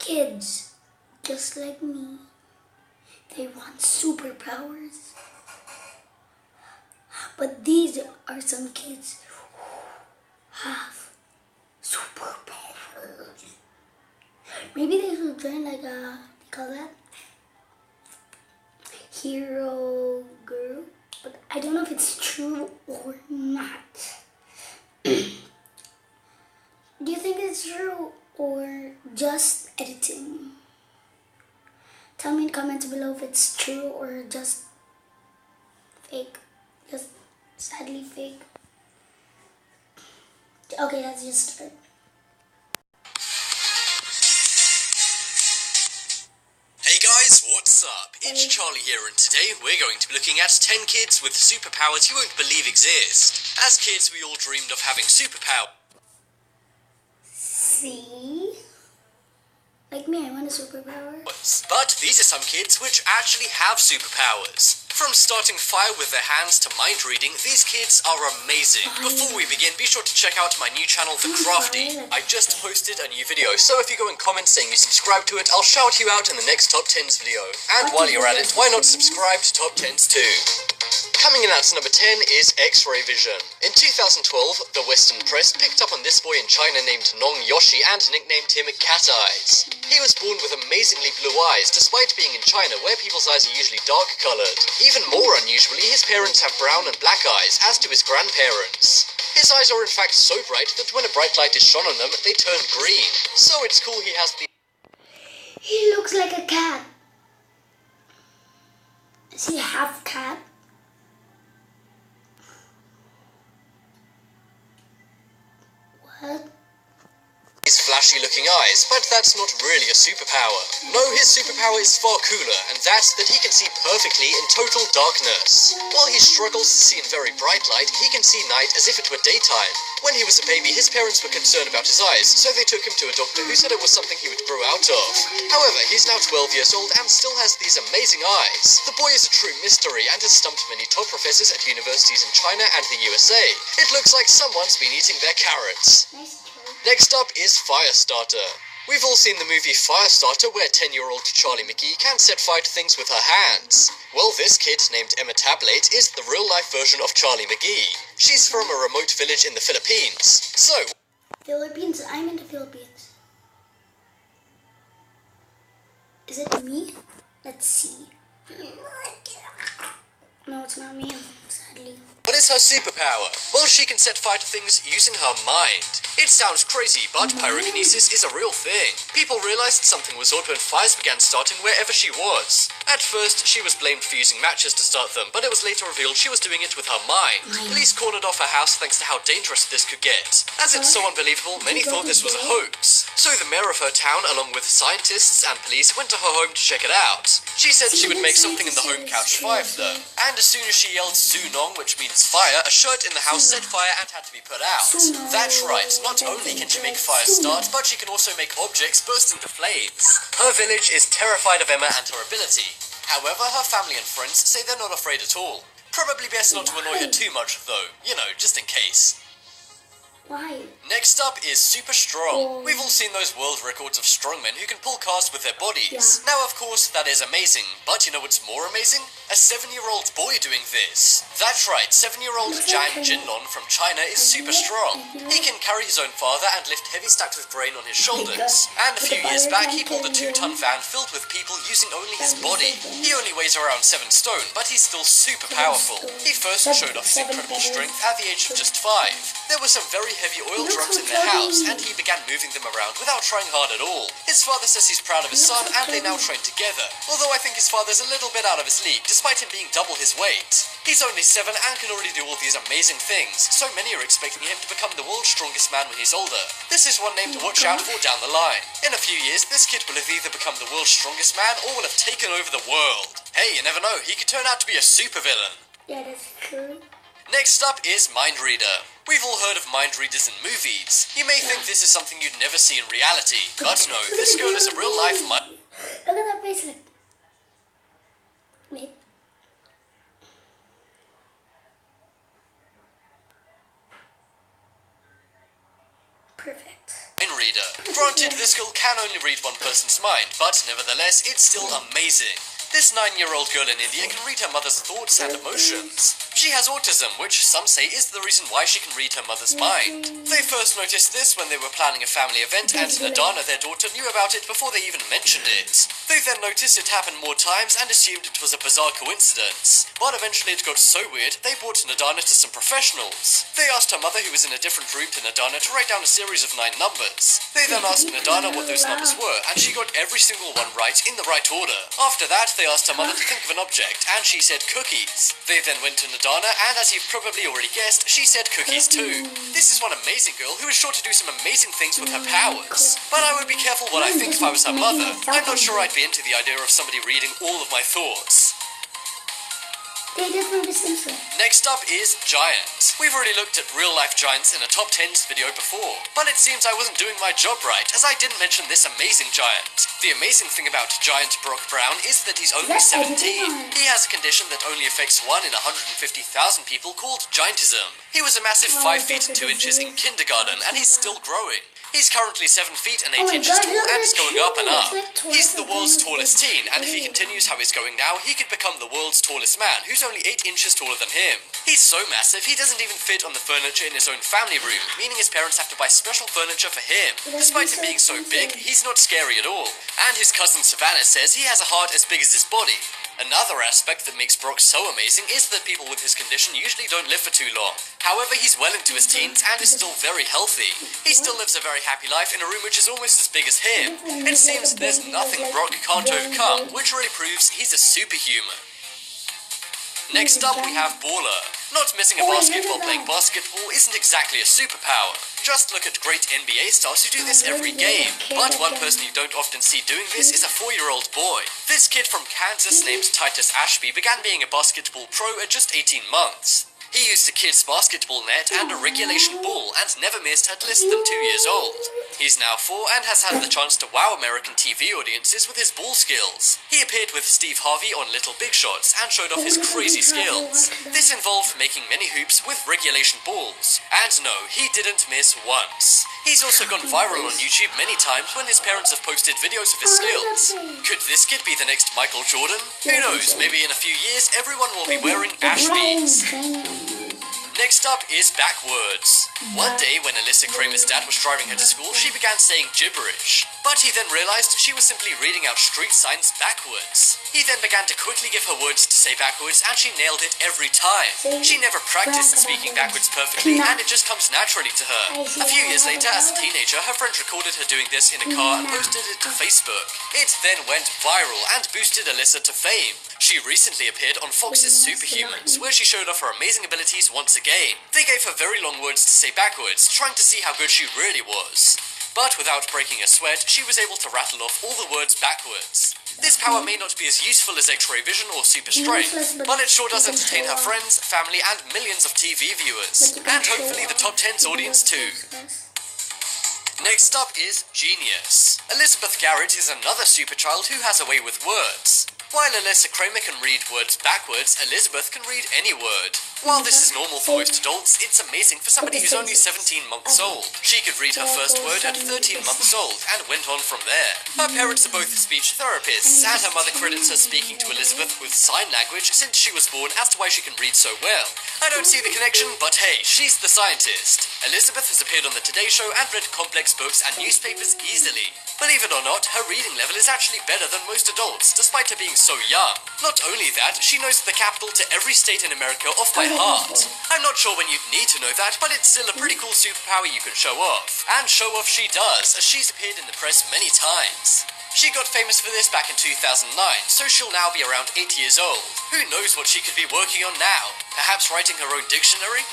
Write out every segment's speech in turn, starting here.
Kids, just like me, they want superpowers. But these are some kids who have superpowers. Maybe they should join like a, what do you call that? Hero group. But I don't know if it's true or not. Do you think it's true or just editing? Tell me in the comments below if it's true or just fake. Just sadly fake. Okay, let's just start. Hey guys, what's up? It's Charlie here, and today we're going to be looking at 10 kids with superpowers you won't believe exist. As kids, we all dreamed of having superpowers. See? Like me, I want a superpower. But these are some kids which actually have superpowers. From starting fire with their hands to mind reading, these kids are amazing. Before we begin, be sure to check out my new channel, The Crafty. I just posted a new video, so if you go and comment saying you subscribe to it, I'll shout you out in the next Top 10s video. And while you're at it, why not subscribe to Top 10s too? Coming in at number 10 is X-ray vision. In 2012, the Western press picked up on this boy in China named Nong Yoshi and nicknamed him Cat Eyes. He was born with amazingly blue eyes, despite being in China where people's eyes are usually dark-coloured. Even more unusually, his parents have brown and black eyes, as do his grandparents. His eyes are in fact so bright that when a bright light is shone on them, they turn green. So it's cool he has the... He looks like a cat. Is he half cat? What? His flashy looking eyes, but that's not really a superpower. No, his superpower is far cooler, and that's that he can see perfectly in total darkness. While he struggles to see in very bright light, he can see night as if it were daytime. When he was a baby, his parents were concerned about his eyes, so they took him to a doctor who said it was something he would grow out of. However, he's now 12 years old and still has these amazing eyes. The boy is a true mystery and has stumped many top professors at universities in China and the USA. It looks like someone's been eating their carrots. Next up is Firestarter. We've all seen the movie Firestarter, where 10-year-old Charlie McGee can set fire to things with her hands. Well, this kid, named Emma Tablate, is the real-life version of Charlie McGee. She's from a remote village in the Philippines. So... Philippines? I'm in the Philippines. Is it me? Let's see. No, it's not me, sadly. What is her superpower? Well, she can set fire to things using her mind. It sounds crazy, but pyrokinesis is a real thing. People realized something was odd when fires began starting wherever she was. At first, she was blamed for using matches to start them, but it was later revealed she was doing it with her mind. Police cornered off her house thanks to how dangerous this could get. As it's so unbelievable, many thought this was a hoax. So the mayor of her town, along with scientists and police, went to her home to check it out. She said she would make something in the home couch fire for them. And as soon as she yelled Sunong, which means fire, a shirt in the house set fire and had to be put out. That's right, not only can she make fire start, but she can also make objects burst into flames. Her village is terrified of Emma and her ability. However, her family and friends say they're not afraid at all. Probably best not to annoy her too much though, you know, just in case. Why? Next up is Super Strong. We've all seen those world records of strongmen who can pull cars with their bodies. Now, of course, that is amazing, but you know what's more amazing? A 7-year-old boy doing this. That's right, 7-year-old Zhang Jinlong from China is super strong. He can carry his own father and lift heavy stacks of grain on his shoulders. And a few years back, he pulled a 2-ton van filled with people using only his body. He only weighs around 7 stone, but he's still super powerful. He first showed off his incredible strength at the age of just 5. There were some very heavy oil drums in their house, and he began moving them around without trying hard at all. His father says he's proud of his son, and they now train together. Although I think his father's a little bit out of his league, despite him being double his weight. He's only 7 and can already do all these amazing things, so many are expecting him to become the world's strongest man when he's older. This is one name to watch out for down the line. In a few years, this kid will have either become the world's strongest man or will have taken over the world. Hey, you never know, he could turn out to be a supervillain. Yeah, that's true. Next up is Mind Reader. We've all heard of mind readers in movies. You may think this is something you'd never see in reality, but no, this girl is a real-life mind... Look at that bracelet. Wait. Perfect. reader. Granted, this girl can only read one person's mind, but nevertheless, it's still amazing. This 9-year-old girl in India can read her mother's thoughts and emotions. She has autism, which some say is the reason why she can read her mother's mind. They first noticed this when they were planning a family event, and Nadana, their daughter, knew about it before they even mentioned it. They then noticed it happened more times and assumed it was a bizarre coincidence. But eventually it got so weird, they brought Nadana to some professionals. They asked her mother, who was in a different room to Nadana, to write down a series of 9 numbers. They then asked Nadana what those numbers were, and she got every single one right in the right order. After that, they asked her mother to think of an object, and she said cookies. They then went to Nadana, and as you've probably already guessed, she said cookies too. This is one amazing girl who is sure to do some amazing things with her powers. But I would be careful what I think if I was her mother. I'm not sure I'd be into the idea of somebody reading all of my thoughts. Next up is giant. We've already looked at real-life giants in a top 10s video before, but it seems I wasn't doing my job right, as I didn't mention this amazing giant. The amazing thing about giant Brock Brown is that he's only 17. He has a condition that only affects 1 in 150,000 people called giantism. He was a massive 5 feet 2 inches in kindergarten, and he's still growing. He's currently 7 feet and 8 inches tall and is going up and up. He's the world's tallest teen, and if he continues how he's going now, he could become the world's tallest man, who's only 8 inches taller than him. He's so massive, he doesn't even fit on the furniture in his own family room, meaning his parents have to buy special furniture for him. Despite him being so big, he's not scary at all. And his cousin Savannah says he has a heart as big as his body. Another aspect that makes Brock so amazing is that people with his condition usually don't live for too long. However, he's well into his teens and is still very healthy. He still lives a very happy life in a room which is almost as big as him. It seems there's nothing Brock can't overcome, which really proves he's a superhuman. Next up we have Baller. Not missing a basket while playing basketball isn't exactly a superpower. Just look at great NBA stars who do this every game. But one person you don't often see doing this is a 4-year-old boy. This kid from Kansas named Titus Ashby began being a basketball pro at just 18 months. He used a kid's basketball net and a regulation ball and never missed at less than 2 years old. He's now 4 and has had the chance to wow American TV audiences with his ball skills. He appeared with Steve Harvey on Little Big Shots and showed off his crazy skills. This involved making many hoops with regulation balls. And no, he didn't miss once. He's also gone viral on YouTube many times when his parents have posted videos of his skills. Could this kid be the next Michael Jordan? Who knows, maybe in a few years everyone will be wearing Ashby's. Next up is backwards. One day when Alyssa Kramer's dad was driving her to school, she began saying gibberish. But he then realized she was simply reading out street signs backwards. He then began to quickly give her words to say backwards, and she nailed it every time. She never practiced speaking backwards perfectly, and it just comes naturally to her. A few years later, as a teenager, her friend recorded her doing this in a car and posted it to Facebook. It then went viral and boosted Alyssa to fame. She recently appeared on Fox's Superhumans, where she showed off her amazing abilities once again. They gave her very long words to say backwards, trying to see how good she really was. But without breaking a sweat, she was able to rattle off all the words backwards. This power may not be as useful as X-ray vision or super strength, but it sure does entertain her friends, family, and millions of TV viewers. And hopefully the top 10's audience too. Next up is Genius. Elizabeth Garrett is another super child who has a way with words. While Alyssa Kramer can read words backwards, Elizabeth can read any word. While this is normal for most adults, it's amazing for somebody who's only 17 months old. She could read her first word at 13 months old and went on from there. Her parents are both speech therapists, and her mother credits her speaking to Elizabeth with sign language since she was born as to why she can read so well. I don't see the connection, but hey, she's the scientist. Elizabeth has appeared on the Today Show and read complex books and newspapers easily. Believe it or not, her reading level is actually better than most adults, despite her being so young. Not only that, she knows the capital to every state in America off by heart. I'm not sure when you'd need to know that, but it's still a pretty cool superpower you can show off. And show off she does, as she's appeared in the press many times. She got famous for this back in 2009, so she'll now be around 8 years old. Who knows what she could be working on now? Perhaps writing her own dictionary?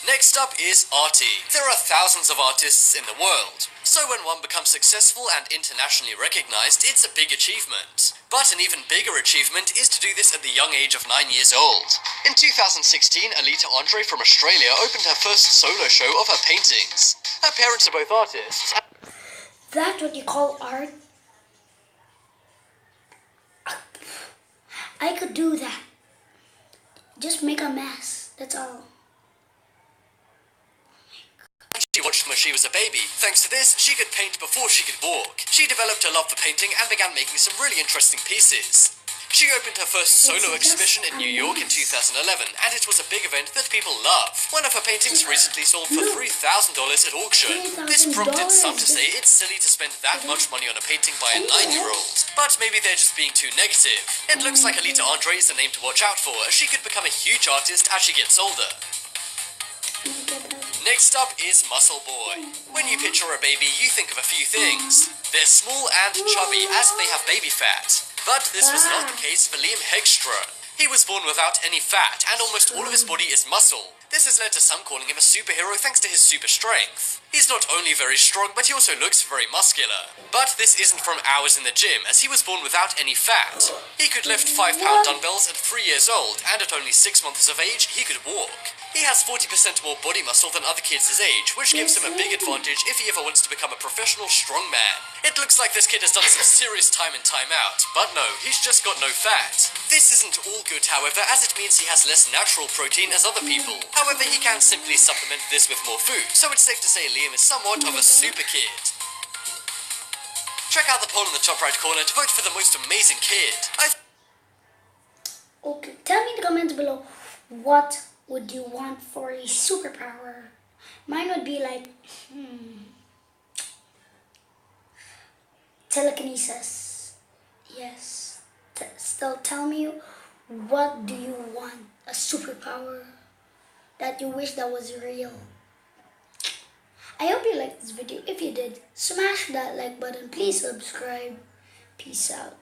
Next up is Artie. There are thousands of artists in the world, so when one becomes successful and internationally recognized, it's a big achievement. But an even bigger achievement is to do this at the young age of 9 years old. In 2016, Alita Andre from Australia opened her first solo show of her paintings. Her parents are both artists. That's what you call art? I could do that. Just make a mess, that's all. She watched when she was a baby. Thanks to this, she could paint before she could walk. She developed a love for painting and began making some really interesting pieces. She opened her first solo exhibition in New York in 2011, and it was a big event that people love. One of her paintings recently sold for $3,000 at auction. This prompted some to say it's silly to spend that much money on a painting by a 9-year-old. But maybe they're just being too negative. It looks like Alita Andre is a name to watch out for, as she could become a huge artist as she gets older. Next up is Muscle Boy. When you picture a baby, you think of a few things. They're small and chubby, as they have baby fat. But this was not the case for Liam Hegstra. He was born without any fat, and almost all of his body is muscle. This has led to some calling him a superhero thanks to his super strength. He's not only very strong, but he also looks very muscular. But this isn't from hours in the gym, as he was born without any fat. He could lift 5-pound dumbbells at 3 years old, and at only 6 months of age, he could walk. He has 40% more body muscle than other kids his age, which gives him a big advantage if he ever wants to become a professional strongman. It looks like this kid has done some serious time in time out, but no, he's just got no fat. This isn't all good, however, as it means he has less natural protein as other people. However, he can simply supplement this with more food, so it's safe to say Liam is somewhat of a super kid. Check out the poll in the top right corner to vote for the most amazing kid. Okay, tell me in the comments below, what would you want for a superpower? Mine would be like, telekinesis. Yes. Still tell me, what do you want? A superpower that you wish that was real. I hope you liked this video. If you did, smash that like button. Please subscribe. Peace out.